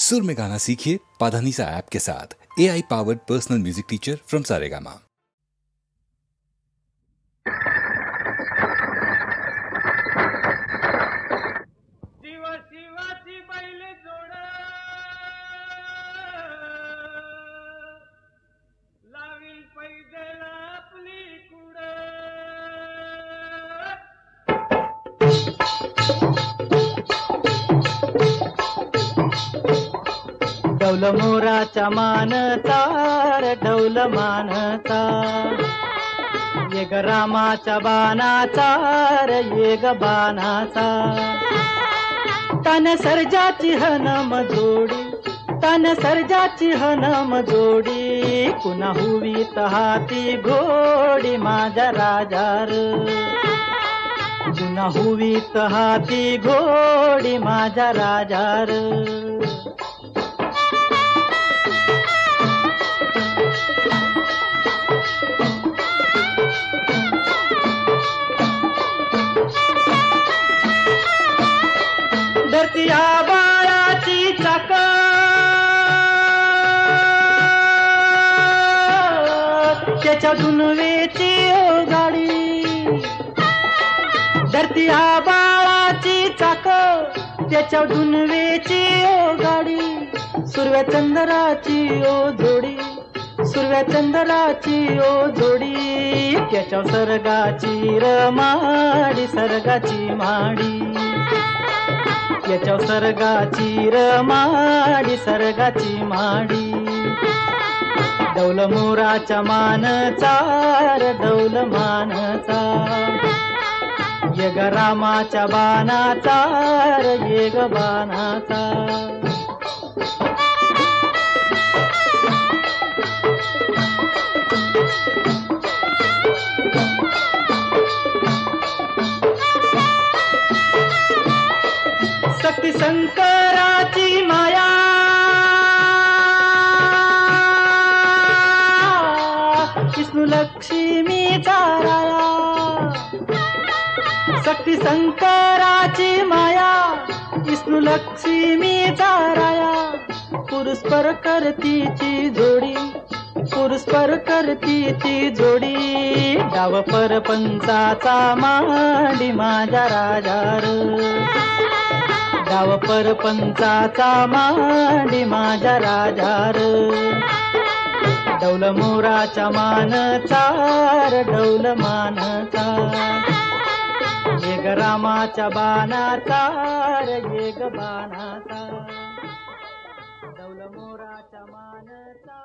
सुर में गाना सीखिए पाधानीसा ऐप के साथ। AI powered personal music teacher from Saregama. डौल मोराच्या मानता रे डौल मानता, ये ग रामाच्या बाणाचा रे ये ग बाणाचा, तन सर्जाची हनम जोडी, तन सर्जाची हनम जोडी, कुणा हुवीत हाती घोडी माझ्या राजार, कुणा हुवीत हाती घोडी माझ्या राजार. धरती आबाळाची चाक, त्याच्या दुनवेची ओ गाडी, धरती आबाळाची चाक, त्याच्या दुनवेची ओ गाडी, सुरव्या चंद्राची ओ जोडी, सुरव्या चंद्राची ओ जोडी, त्याच्या सर्गाची रमाडी, सर्गाची माडी, याच्या सर्गाची रमाडी, सर्गाची माडी. डौल मोराच्या मानचा रे डौल मानचा, ये ग रामाच्या बाणाचा रे ये ग बाणाचा. शक्ती शंकराची माया, विष्णू लक्ष्मीचा राया, शक्ती शंकराची माया, विष्णू लक्ष्मीचा राया, पुरुषपर करतीची जोडी, पुरुषपर करतीची जोडी, डाव परपंचाचा मांडी माझ्या राजार, डाव परपंचाचा मांडी माझ्या राजार. डौल मोराच्या मानचा रे डौल मानचा, ये ग रामाच्या बाणाचा रे ये ग बाणाचा, डौल मोराच्या मानचा.